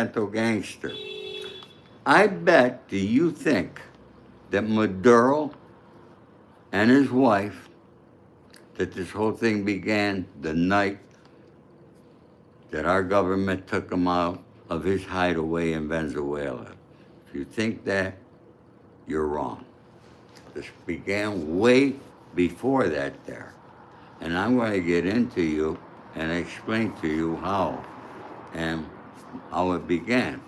Gangster. I bet, do you think that Maduro and his wife, that this whole thing began the night that our government took him out of his hideaway in Venezuela? If you think that, you're wrong. This began way before that there. And I'm going to get into you and explain to you how and how it began.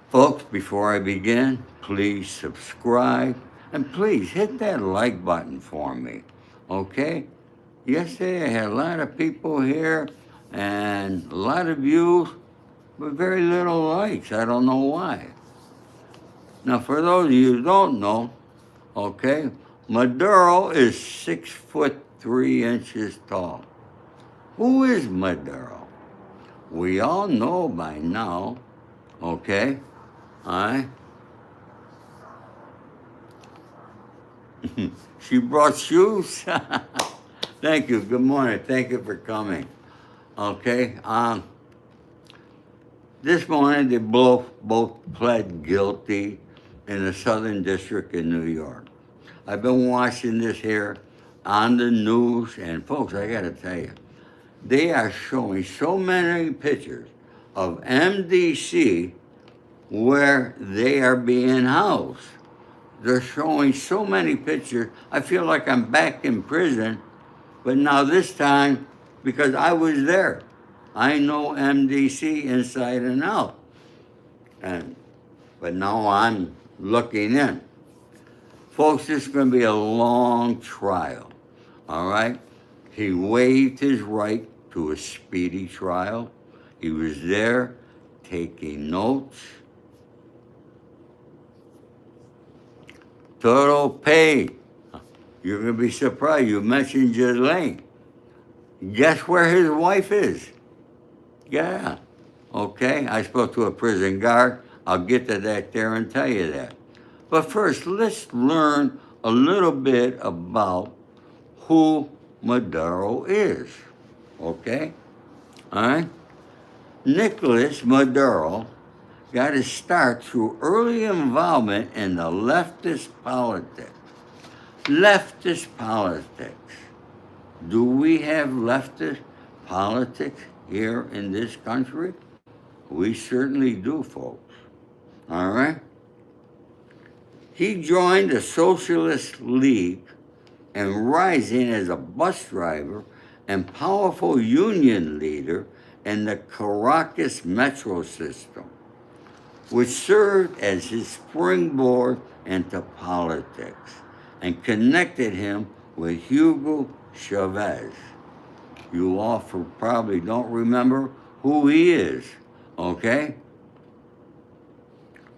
Folks, before I begin, please subscribe and please hit that like button for me, okay? Yesterday I had a lot of people here and a lot of views, but very little likes. I don't know why. Now, for those of you who don't know, okay, Maduro is 6'3" tall. Who is Maduro? We all know by now, okay? She brought shoes. Thank you. Good morning. Thank you for coming. Okay. This morning they both pled guilty in the Southern District in New York. I've been watching this here on the news, and folks, I got to tell you, they are showing so many pictures of MDC where they are being housed. They're showing so many pictures. I feel like I'm back in prison, but now this time, because I was there, I know MDC inside and out. But now I'm looking in. Folks, this is going to be a long trial, all right? He waived his right to a speedy trial. He was there taking notes. Total pay. You're going to be surprised. You mentioned Ghislaine. Guess where his wife is? Yeah. Okay, I spoke to a prison guard. I'll get to that there and tell you that. But first, let's learn a little bit about who Maduro is. Okay? All right? Nicolas Maduro got his start through early involvement in the leftist politics. Leftist politics. Do we have leftist politics here in this country? We certainly do, folks. All right? He joined the Socialist League and rising as a bus driver and powerful union leader in the Caracas metro system, which served as his springboard into politics and connected him with Hugo Chavez. You all probably don't remember who he is, okay?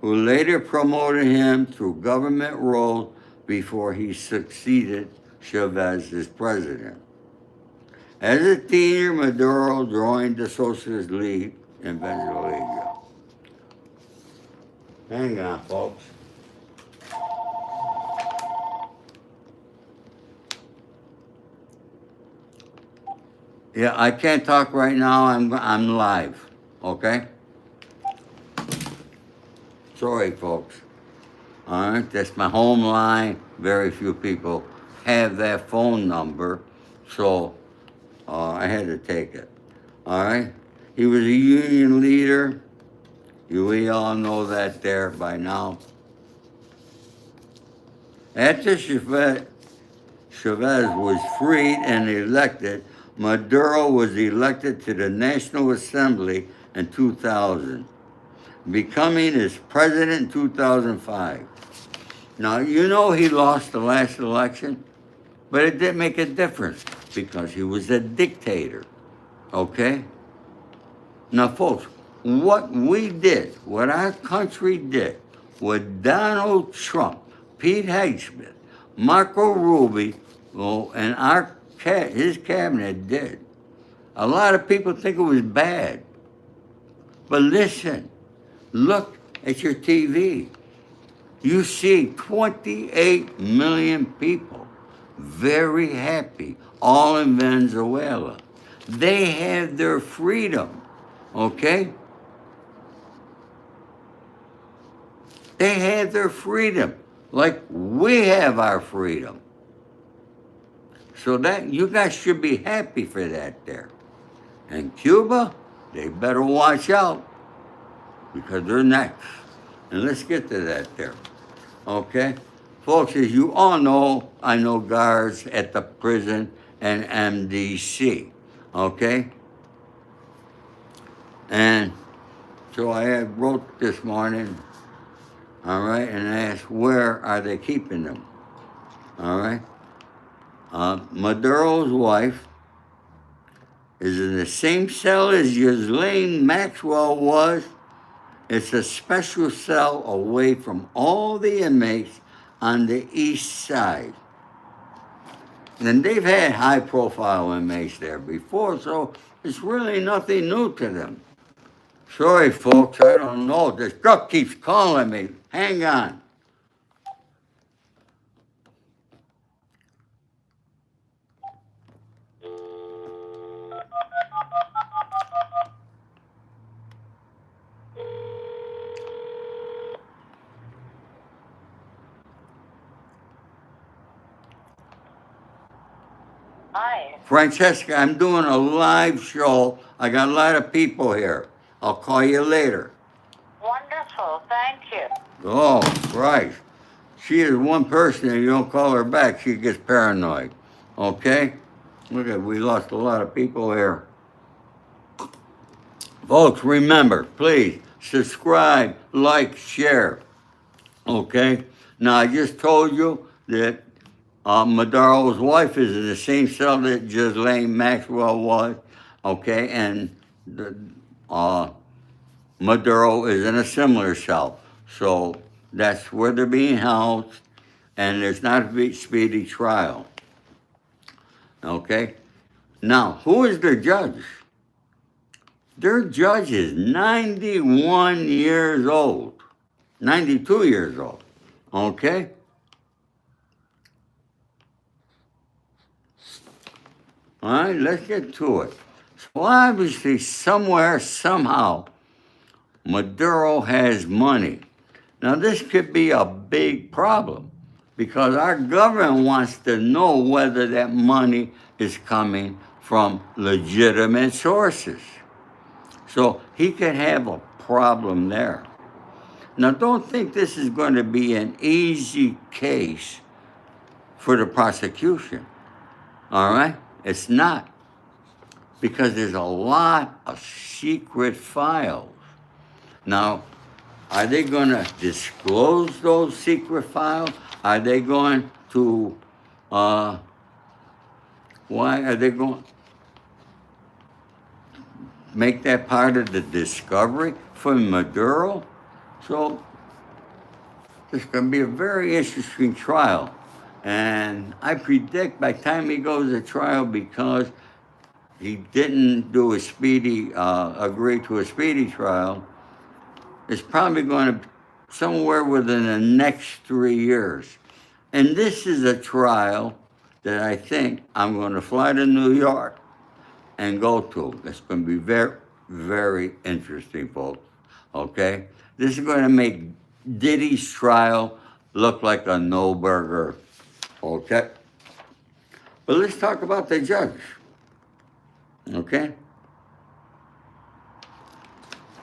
Who later promoted him through government roles before he succeeded Chavez as president. As a teenager, Maduro joined the Socialist League in Venezuela. Hang on, folks. Yeah, I can't talk right now. I'm live, okay? Sorry, folks. All right, that's my home line. Very few people have that phone number, so I had to take it. All right? He was a union leader. We all know that there by now. After Chavez was freed and elected, Maduro was elected to the National Assembly in 2000, becoming its president in 2005. Now, you know he lost the last election, but it didn't make a difference because he was a dictator, okay? Now, folks, what we did, what our country did, what Donald Trump, Pete Hegseth, Marco Rubio, and his cabinet did, a lot of people think it was bad. But listen, look at your TV. You see 28 million people very happy, all in Venezuela. They have their freedom. okay? They had their freedom, like we have our freedom. So that you guys should be happy for that there. And Cuba, they better watch out because they're next. And let's get to that there. Okay? Folks, as you all know, I know guards at the prison and MDC. Okay? And so I had wrote this morning, all right, and asked where are they keeping them? All right? Maduro's wife is in the same cell as Ghislaine Maxwell was. It's a special cell away from all the inmates on the east side. And they've had high-profile inmates there before, so it's really nothing new to them. Sorry, folks, I don't know. This truck keeps calling me. Hang on. Hi. Francesca, I'm doing a live show. I got a lot of people here. I'll call you later. Wonderful. Thank you. Oh, Christ. She is one person, and you don't call her back, she gets paranoid. Okay? Look at, we lost a lot of people here. Folks, remember, please, subscribe, like, share. Okay? Now, I just told you that Maduro's wife is in the same cell that Ghislaine Maxwell was. Okay? And Maduro is in a similar cell. So that's where they're being housed, and there's not a speedy trial. Okay? Now, who is their judge? Their judge is 91 years old, 92 years old. Okay? All right, let's get to it. So obviously, somewhere, somehow, Maduro has money. Now, this could be a big problem because our government wants to know whether that money is coming from legitimate sources. So he could have a problem there. Now, don't think this is going to be an easy case for the prosecution. All right? It's not. Because there's a lot of secret files. Now, are they going to disclose those secret files? Are they going to, why are they going to make that part of the discovery for Maduro? So, it's going to be a very interesting trial. And I predict by the time he goes to trial, because he didn't do a speedy, agree to a speedy trial, it's probably going to somewhere within the next 3 years. And this is a trial that I think I'm going to fly to New York and go to. It's going to be very, very interesting, folks. Okay? This is going to make Diddy's trial look like a no-burger. Okay? But let's talk about the judge. Okay?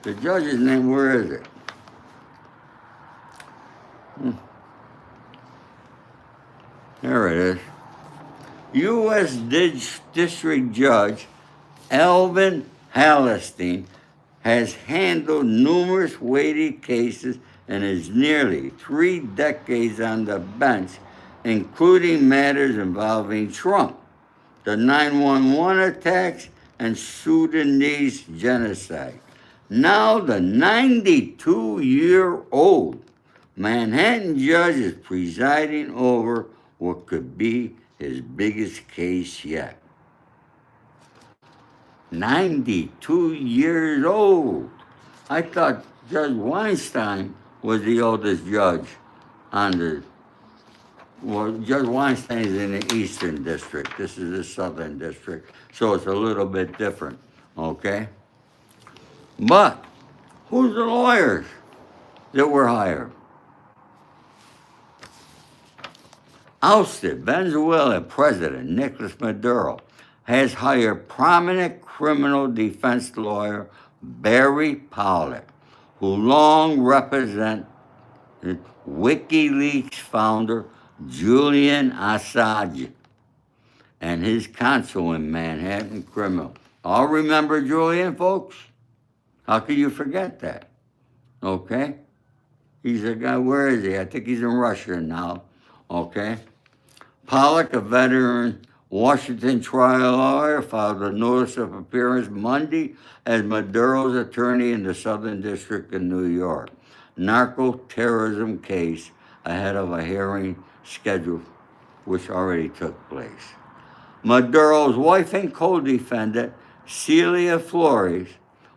The judge's name, where is it? There it is. U.S. District Judge Alvin Hallerstein has handled numerous weighty cases in his nearly 3 decades on the bench, including matters involving Trump, the 9/11 attacks, and Sudanese genocide. Now the 92-year-old Manhattan judge is presiding over what could be his biggest case yet. 92 years old. I thought Judge Weinstein was the oldest judge on the, well, Judge Weinstein is in the Eastern District. This is the Southern District, so it's a little bit different, okay? But who's the lawyers that were hired? Ousted Venezuela President Nicolas Maduro has hired prominent criminal defense lawyer Barry Pollock, who long represented WikiLeaks founder Julian Assange and his counsel in Manhattan criminal. All remember Julian, folks? How could you forget that? Okay? He's a guy, where is he? I think he's in Russia now. Okay? Pollock, a veteran Washington trial lawyer, filed a notice of appearance Monday as Maduro's attorney in the Southern District of New York. Narco-terrorism case ahead of a hearing scheduled, which already took place. Maduro's wife and co-defendant, Celia Flores,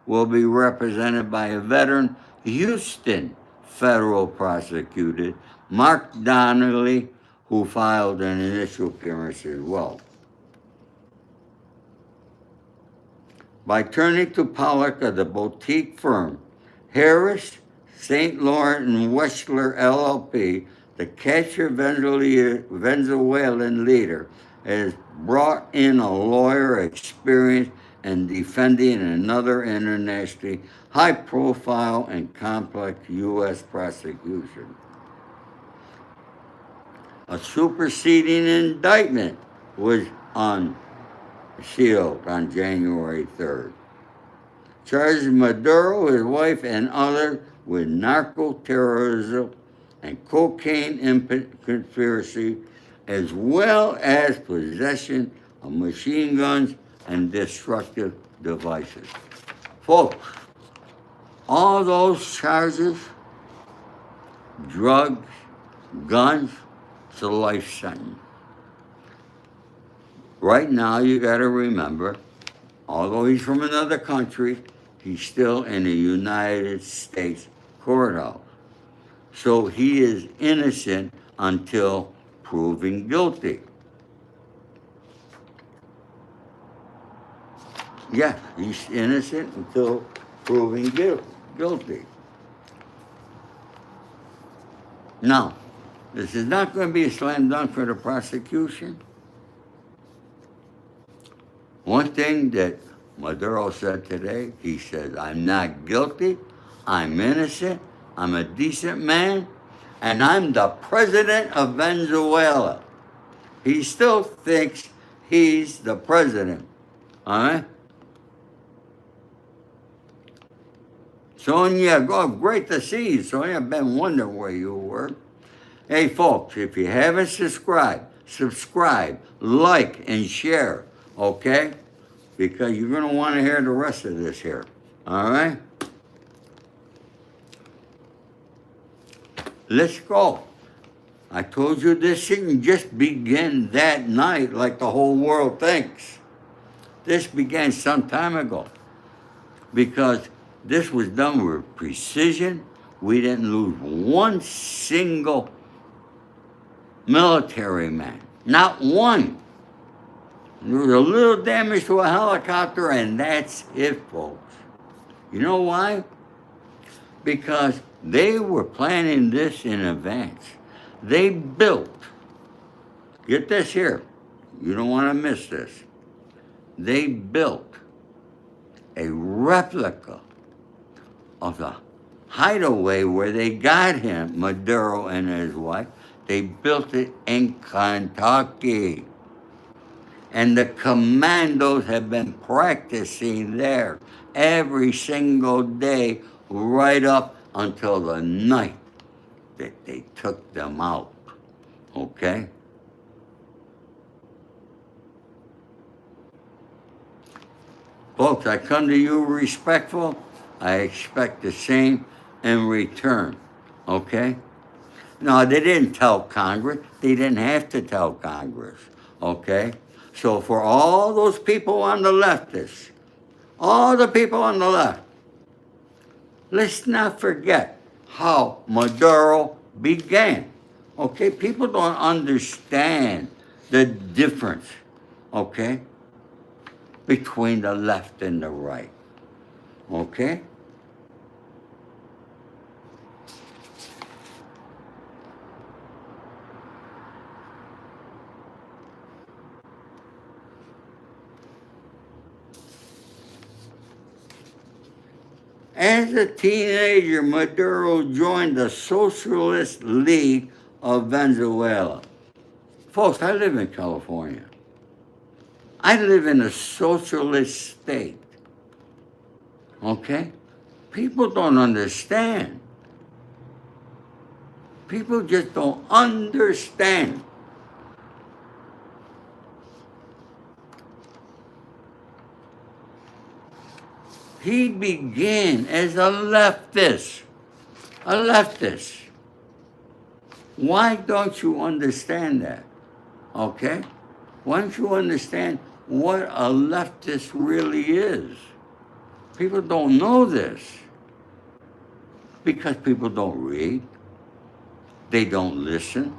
will be represented by a veteran Houston federal prosecutor, Mark Donnelly, who filed an initial appearance as well. By turning to Pollock of the boutique firm Harris, St. Laurent, and Wechsler LLP, the captured Venezuelan leader has brought in a lawyer experienced in defending another internationally high-profile and complex U.S. prosecution. A superseding indictment was unsealed on January 3rd. Charges Maduro, his wife, and others with narco-terrorism and cocaine conspiracy, as well as possession of machine guns and destructive devices. Folks, all those charges, drugs, guns, it's a life sentence. Right now, you got to remember, although he's from another country, he's still in the United States courthouse. So he is innocent until proven guilty. Yes, he's innocent until proven guilty. Now, this is not going to be a slam dunk for the prosecution. One thing that Maduro said today, he says, I'm not guilty, I'm innocent, I'm a decent man, and I'm the president of Venezuela. He still thinks he's the president, all right? Sonia, great to see you, Sonia. I've been wondering where you were. Hey, folks, if you haven't subscribe, like, and share, okay? Because you're going to want to hear the rest of this here, all right? Let's go. I told you this didn't just begin that night like the whole world thinks. This began some time ago because this was done with precision. We didn't lose one single military man, not one. There was a little damage to a helicopter, and that's it, folks. You know why? Because they were planning this in advance. They built, get this here, you don't want to miss this. They built a replica of the hideaway where they got him, Maduro and his wife. They built it in Kentucky. And the commandos have been practicing there every single day right up until the night that they took them out, okay? Folks, I come to you respectful. I expect the same in return, okay? No, they didn't tell Congress. They didn't have to tell Congress, okay? So for all those people on the leftists, all the people on the left, let's not forget how Maduro began. Okay, people don't understand the difference, okay, between the left and the right. Okay? As a teenager, Maduro joined the Socialist League of Venezuela. Folks, I live in California. I live in a socialist state. Okay? People don't understand. People just don't understand. He began as a leftist. A leftist. Why don't you understand that? Okay? Why don't you understand what a leftist really is? People don't know this because people don't read, they don't listen.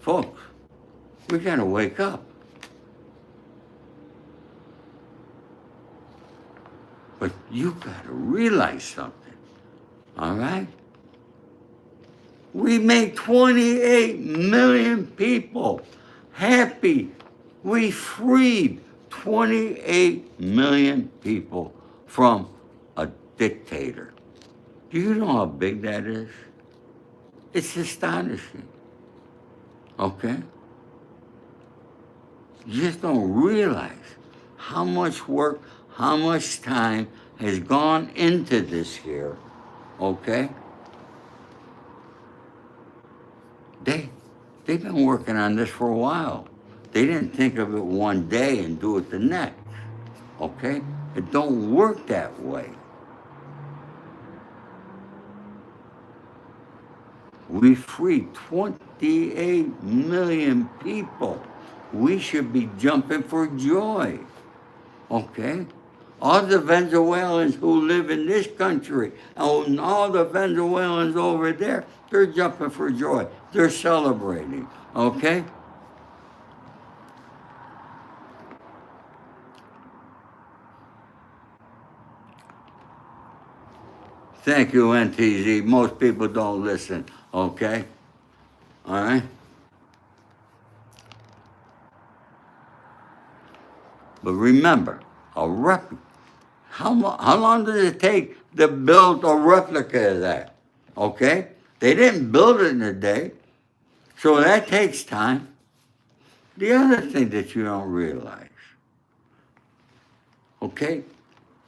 Folks, we gotta wake up. But you gotta realize something, all right? We made 28 million people happy. We freed 28 million people from a dictator. Do you know how big that is? It's astonishing. Okay? You just don't realize how much work, how much time has gone into this here. Okay? They've been working on this for a while. They didn't think of it one day and do it the next. Okay? It don't work that way. We freed 28 million people. We should be jumping for joy. Okay? All the Venezuelans who live in this country and all the Venezuelans over there, they're jumping for joy. They're celebrating. Okay? Thank you, NTZ. Most people don't listen. Okay? All right? But remember, how long does it take to build a replica of that? Okay? They didn't build it in a day, so that takes time. The other thing that you don't realize, okay?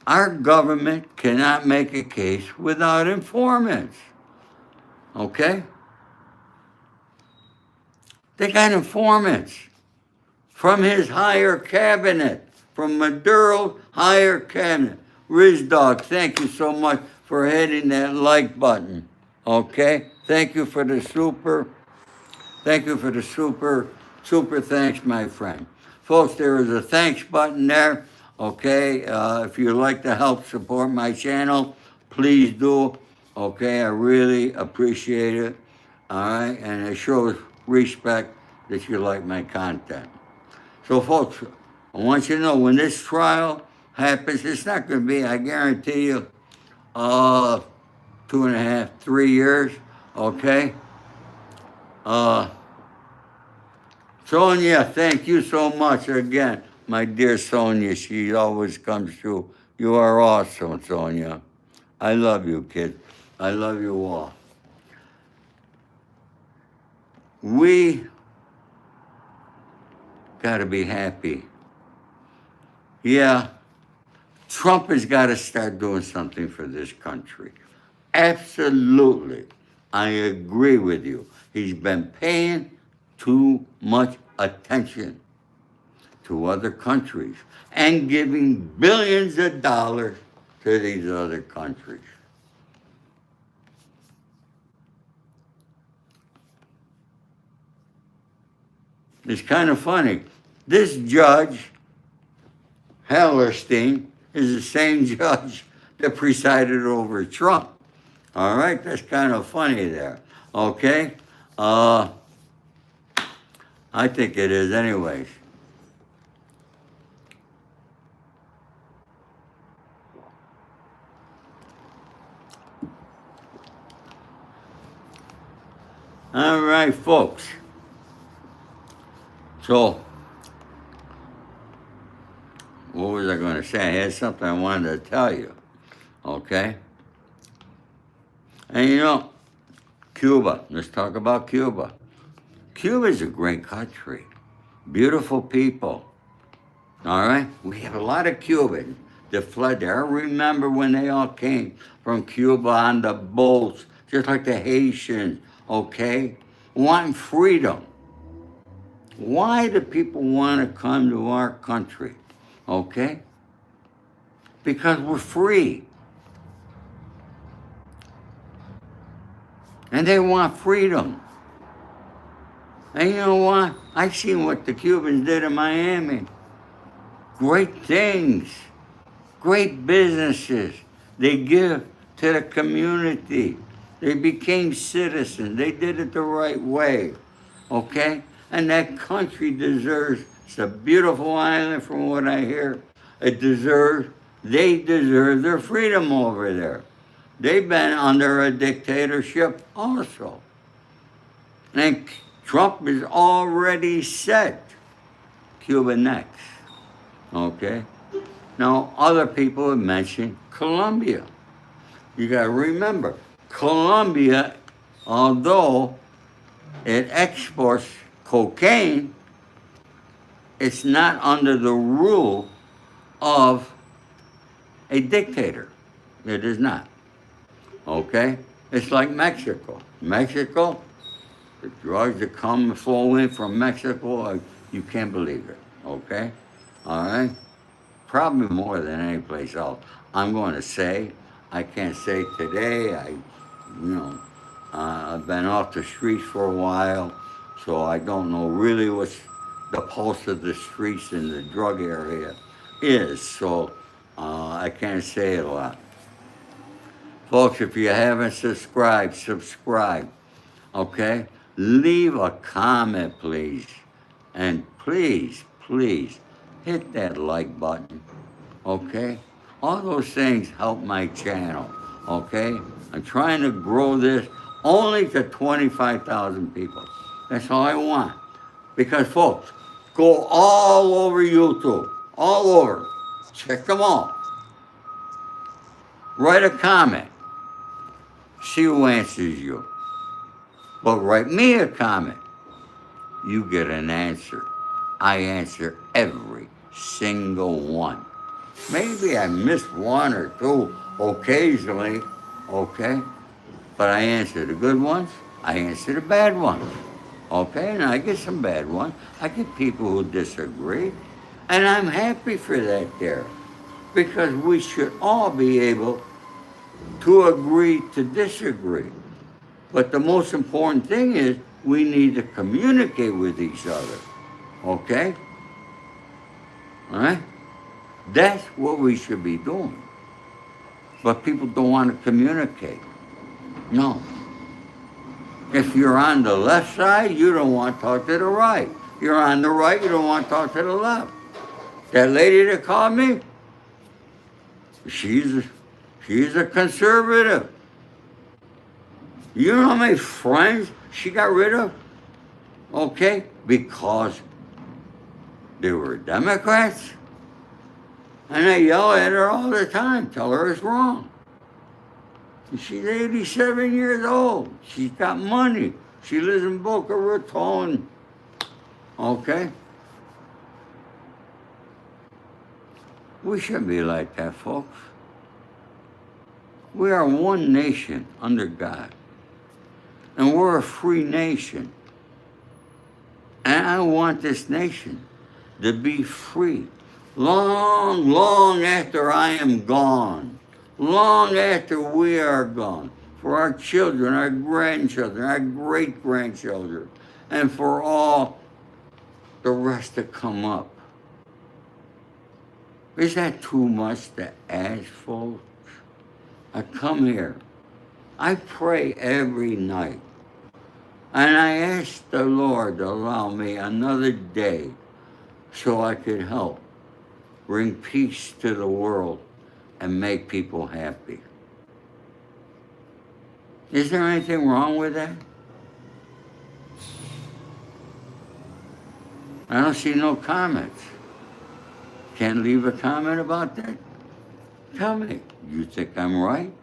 Our government cannot make a case without informants, okay? They got informants from his higher cabinet, from Maduro's higher cabinet. Riz Dog, thank you so much for hitting that like button, okay? Thank you for the super thanks, my friend. Folks, there is a thanks button there, okay? If you'd like to help support my channel, please do, okay? I really appreciate it, all right? And it shows respect that you like my content. So, folks, I want you to know when this trial happens, it's not going to be, I guarantee you, 2.5, 3 years, okay? Sonia, thank you so much again. My dear Sonia, she always comes through. You are awesome, Sonia. I love you, kid. I love you all. We got to be happy. Yeah, Trump has got to start doing something for this country. Absolutely. I agree with you. He's been paying too much attention to other countries and giving billions of dollars to these other countries. It's kind of funny. This judge, Hellerstein, is the same judge that presided over Trump. All right, that's kind of funny there. Okay? I think it is anyways. All right, folks. So, what was I going to say? I had something I wanted to tell you. Okay? And you know, Cuba. Let's talk about Cuba. Cuba is a great country. Beautiful people. All right? We have a lot of Cubans that fled there. I remember when they all came from Cuba on the boats, just like the Haitians, okay? Wanting freedom. Why do people want to come to our country? Okay? Because we're free. And they want freedom. And you know what? I seen what the Cubans did in Miami. Great things, great businesses. They give to the community. They became citizens. They did it the right way. Okay? And that country deserves, it's a beautiful island from what I hear. They deserve their freedom over there. They've been under a dictatorship also. And Trump is already set Cuba next. Okay? Now, other people have mentioned Colombia. You got to remember, Colombia, although it exports cocaine, it's not under the rule of a dictator. It is not. Okay? It's like Mexico. Mexico, the drugs that come and flow in from Mexico, you can't believe it. Okay? All right? Probably more than any place else. I'm going to say, I can't say today. I've been off the streets for a while, so I don't know really what's the pulse of the streets in the drug area is. So I can't say it a lot. Folks, if you haven't subscribed, subscribe. Okay? Leave a comment, please. And please, please, hit that like button. Okay? All those things help my channel. Okay? I'm trying to grow this only to 25,000 people. That's all I want. Because, folks, go all over YouTube. All over. Check them all. Write a comment. See who answers you. But write me a comment. You get an answer. I answer every single one. Maybe I missed one or two occasionally, okay? But I answer the good ones. I answer the bad ones, okay? And I get some bad ones. I get people who disagree. And I'm happy for that there. Because we should all be able to agree to disagree. But the most important thing is we need to communicate with each other. Okay? All right? That's what we should be doing. But people don't want to communicate. No. If you're on the left side, you don't want to talk to the right. You're on the right, you don't want to talk to the left. That lady that called me, she's a conservative. You know how many friends she got rid of? Okay? Because they were Democrats. And I yell at her all the time, tell her it's wrong. She's 87 years old. She's got money. She lives in Boca Raton. Okay? We shouldn't be like that, folks. We are one nation under God. And we're a free nation. And I want this nation to be free. Long, long after I am gone. Long after we are gone. For our children, our grandchildren, our great-grandchildren. And for all the rest to come up. Is that too much to ask, folks? I come here. I pray every night. And I ask the Lord to allow me another day so I could help bring peace to the world and make people happy. Is there anything wrong with that? I don't see no comments. Can't leave a comment about that? Tell me, do you think I'm right?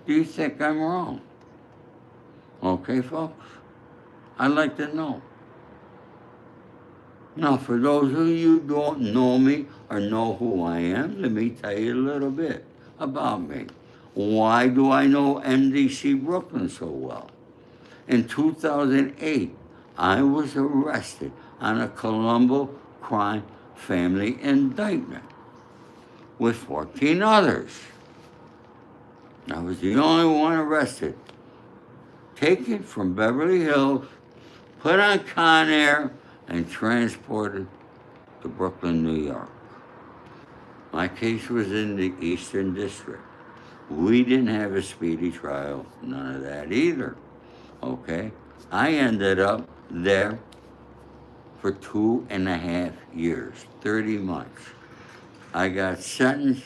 Do you think I'm wrong? Okay, folks? I'd like to know. Now, for those of you who don't know me or know who I am, let me tell you a little bit about me. Why do I know MDC Brooklyn so well? In 2008, I was arrested on a Colombo crime family indictment with 14 others. I was the only one arrested. Taken from Beverly Hills, put on Con Air, and transported to Brooklyn, New York. My case was in the Eastern District. We didn't have a speedy trial, none of that either. Okay? I ended up there for 2.5 years, 30 months. I got sentenced.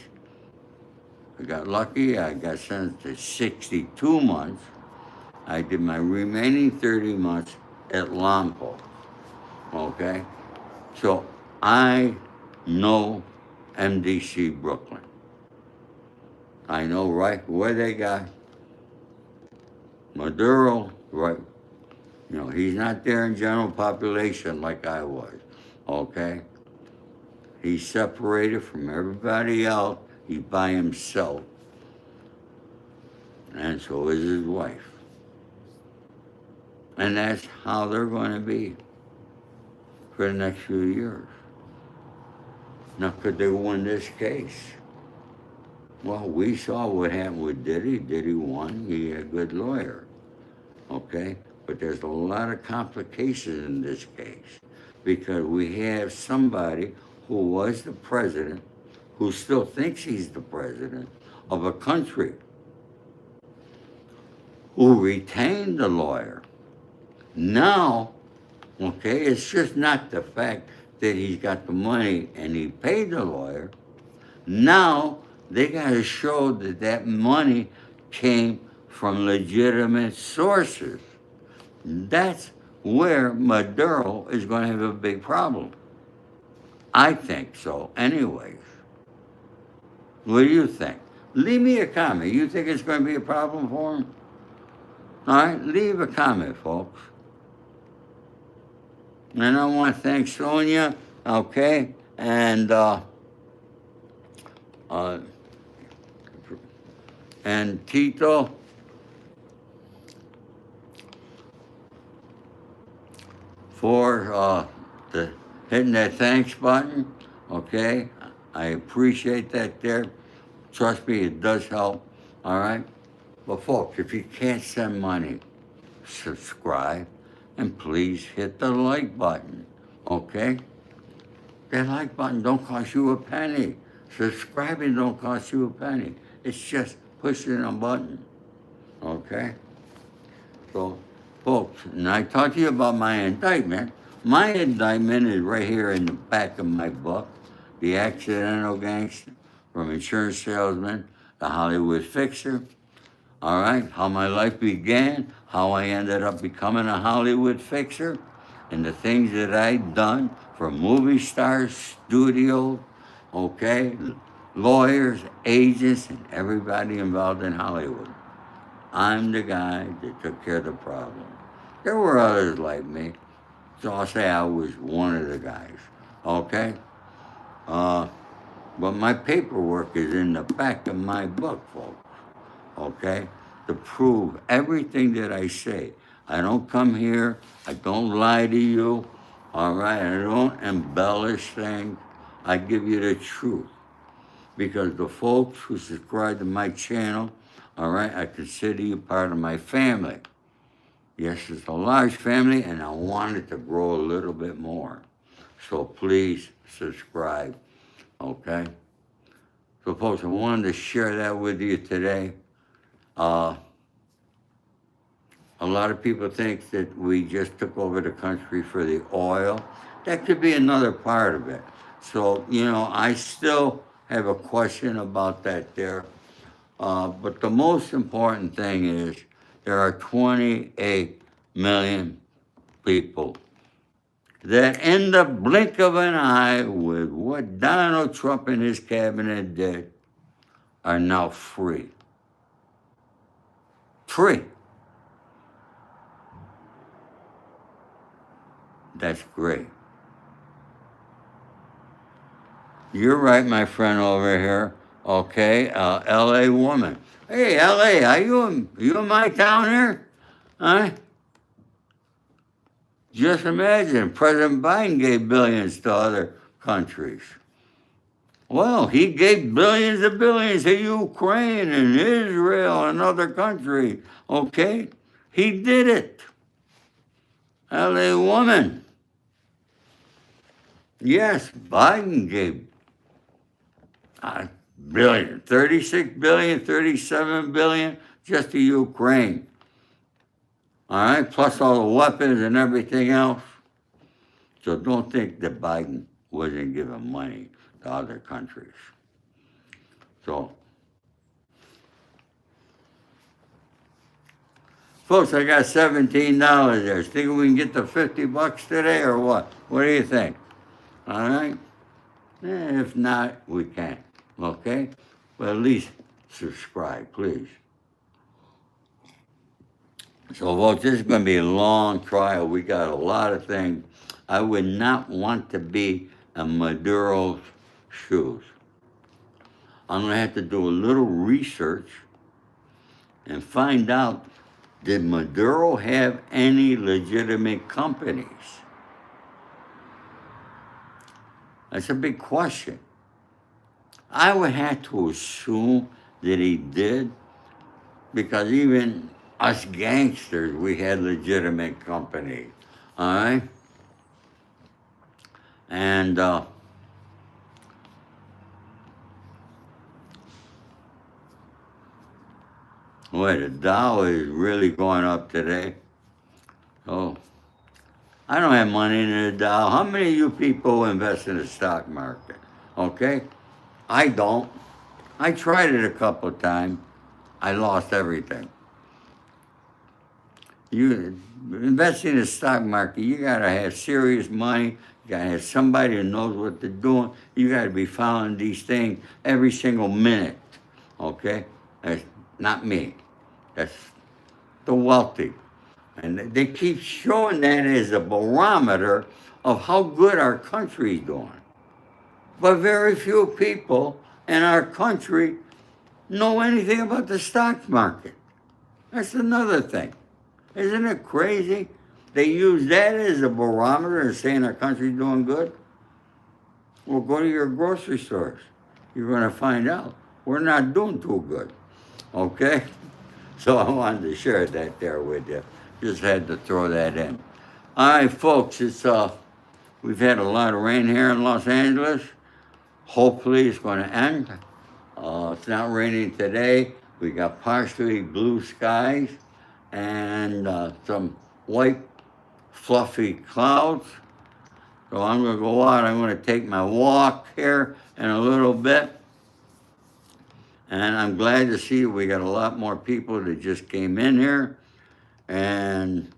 I got lucky. I got sentenced to 62 months. I did my remaining 30 months at Lompoc. Okay? So I know MDC Brooklyn. I know right where they got Maduro, right? You know, he's not there in general population like I was. Okay? He's separated from everybody else. He's by himself. And so is his wife. And that's how they're going to be for the next few years. Now, could they win this case? Well, we saw what happened with Diddy. Diddy won. He had a good lawyer. Okay? But there's a lot of complications in this case because we have somebody who was the president, who still thinks he's the president of a country, who retained the lawyer. Now, okay, it's just not the fact that he's got the money and he paid the lawyer. Now, they got to show that that money came from legitimate sources. That's where Maduro is going to have a big problem. I think so, anyways. What do you think? Leave me a comment. You think it's going to be a problem for him? All right, leave a comment, folks. And I want to thank Sonia, okay, and Tito for hitting that thanks button, okay? I appreciate that there. Trust me, it does help, all right? But folks, if you can't send money, subscribe, and please hit the like button, okay? That like button don't cost you a penny. Subscribing don't cost you a penny. It's just pushing a button, okay? So, folks, and I talked to you about my indictment. My indictment is right here in the back of my book, The Accidental Gangster, from Insurance Salesman to Hollywood Fixer. All right, how my life began, how I ended up becoming a Hollywood fixer, and the things that I've done for movie stars, studios, okay, lawyers, agents, and everybody involved in Hollywood. I'm the guy that took care of the problem. There were others like me, so I'll say I was one of the guys, okay? But my paperwork is in the back of my book, folks. Okay, to prove everything that I say. I don't come here, I don't lie to you, all right? I don't embellish things. I give you the truth. Because the folks who subscribe to my channel, all right, I consider you part of my family. Yes, it's a large family, and I want it to grow a little bit more. So please subscribe, okay? So folks, I wanted to share that with you today. A lot of people think that we just took over the country for the oil. That could be another part of it. So, you know, I still have a question about that there. But the most important thing is there are 28 million people that in the blink of an eye, with what Donald Trump and his cabinet did, are now free. Free. That's great. You're right, my friend over here. Okay, L.A. woman. Hey, L.A., are you in my town here? Huh? Just imagine, President Biden gave billions to other countries. Well, he gave billions of billions to Ukraine and Israel and other countries. Okay? He did it. LA woman. Yes, Biden gave billion, 36 billion, 37 billion just to Ukraine. All right, plus all the weapons and everything else. So don't think that Biden wasn't giving money to other countries. So, folks, I got $17 there. Think we can get to $50 today or what? What do you think? All right? If not, we can't. Okay? But at least subscribe, please. So, folks, this is going to be a long trial. We got a lot of things. I would not want to be in Maduro's shoes. I'm going to have to do a little research and find out, did Maduro have any legitimate companies? That's a big question. I would have to assume that he did, because even us gangsters, we had legitimate companies. All right? And boy, the Dow is really going up today. Oh, I don't have money in the Dow. How many of you people invest in the stock market? Okay? I don't. I tried it a couple of times. I lost everything. You invest in the stock market, you gotta have serious money. You gotta have somebody who knows what they're doing. You gotta be following these things every single minute. Okay? That's not me. That's the wealthy. And they keep showing that as a barometer of how good our country's doing. But very few people in our country know anything about the stock market. That's another thing. Isn't it crazy? They use that as a barometer and saying our country's doing good. Well, go to your grocery stores. You're going to find out we're not doing too good. Okay? So I wanted to share that there with you. Just had to throw that in. All right, folks, we've had a lot of rain here in Los Angeles. Hopefully it's going to end. It's not raining today. We got partially blue skies and some white fluffy clouds. So I'm going to go out. I'm going to take my walk here in a little bit. And I'm glad to see we got a lot more people that just came in here. And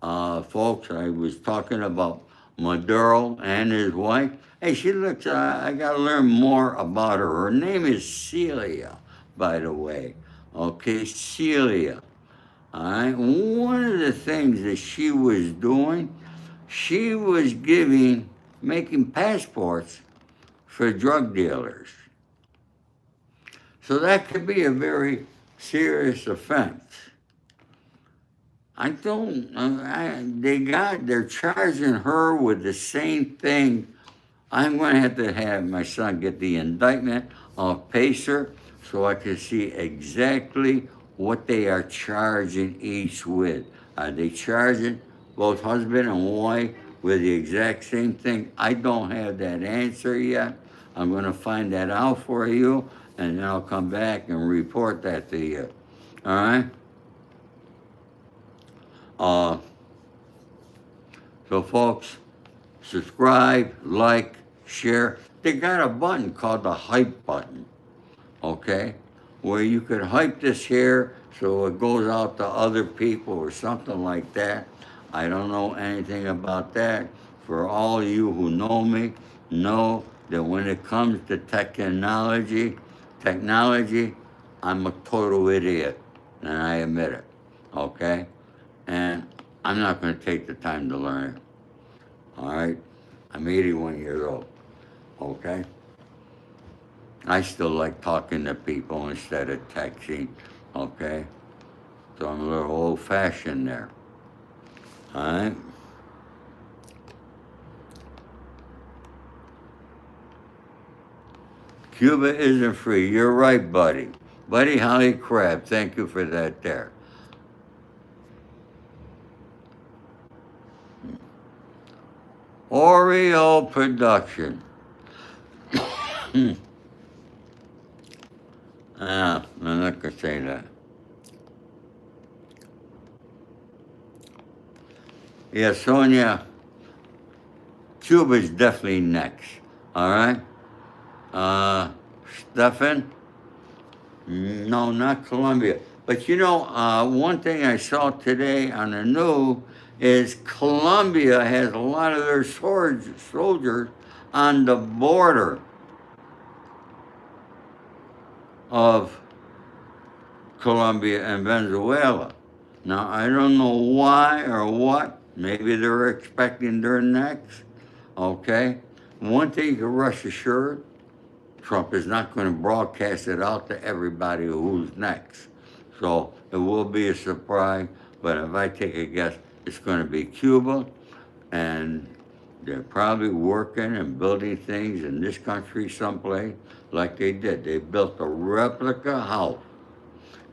folks, I was talking about Maduro and his wife. Hey, she looks, I got to learn more about her. Her name is Celia, by the way. Okay, Celia. All right. One of the things that she was doing, she was making passports for drug dealers. So that could be a very serious offense. They're charging her with the same thing. I'm going to have my son get the indictment of Pacer so I can see exactly what they are charging each with. Are they charging both husband and wife with the exact same thing? I don't have that answer yet. I'm going to find that out for you, and then I'll come back and report that to you. All right? So folks, subscribe, like, share. They got a button called the hype button, okay? Where you could hype this here so it goes out to other people or something like that. I don't know anything about that. for all you who know me, know that when it comes to technology, I'm a total idiot, and I admit it, okay? And I'm not going to take the time to learn it, all right? I'm 81 years old, okay? I still like talking to people instead of texting, okay? So I'm a little old-fashioned there, all right? Cuba isn't free. You're right, buddy. Buddy Holly Crab, thank you for that there. Oreo production. I'm not going to say that. Yeah, Sonia, Cuba's definitely next, all right? Stefan? No, not Colombia. But you know, one thing I saw today on the news is Colombia has a lot of their soldiers on the border of Colombia and Venezuela. Now, I don't know why or what. Maybe they're expecting their next. Okay? One thing you can rest assured, Trump is not going to broadcast it out to everybody who's next. So it will be a surprise, but if I take a guess, it's going to be Cuba, and they're probably working and building things in this country someplace like they did. They built a replica house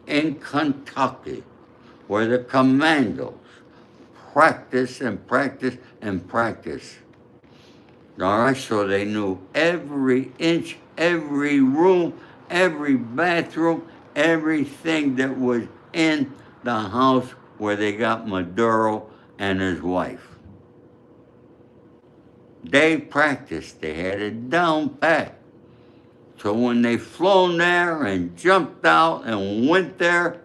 in Kentucky where the commandos practice and practice and practice. All right, so they knew every inch, every room, every bathroom, everything that was in the house where they got Maduro and his wife. They practiced, they had it down pat. So when they flown there and jumped out and went there,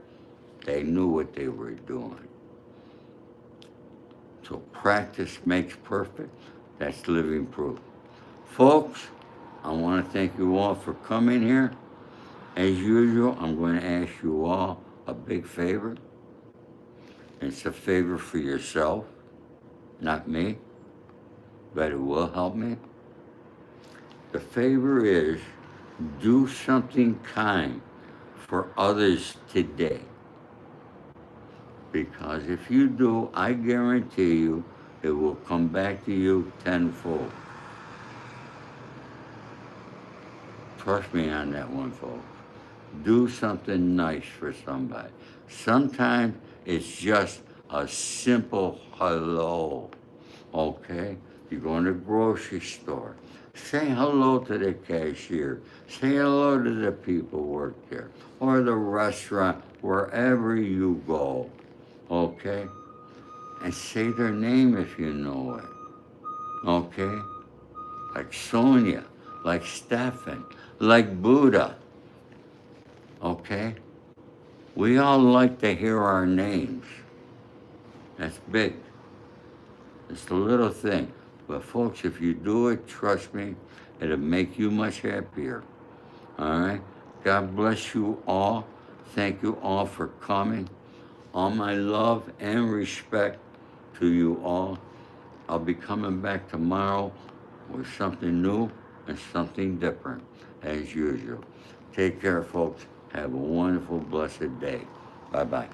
they knew what they were doing. So practice makes perfect. That's living proof. Folks, I want to thank you all for coming here. As usual, I'm going to ask you all a big favor. It's a favor for yourself, not me, but it will help me. The favor is do something kind for others today. Because if you do, I guarantee you, it will come back to you tenfold. Trust me on that one, folks. Do something nice for somebody. Sometimes it's just a simple hello, okay? You go in the grocery store. Say hello to the cashier. Say hello to the people who work there. Or the restaurant, wherever you go, okay? And say their name if you know it, okay? Like Sonia, like Stefan, like Buddha, okay? We all like to hear our names. That's big. It's a little thing. But folks, if you do it, trust me, it'll make you much happier. All right? God bless you all. Thank you all for coming. All my love and respect to you all. I'll be coming back tomorrow with something new and something different, as usual. Take care, folks. Have a wonderful, blessed day. Bye-bye.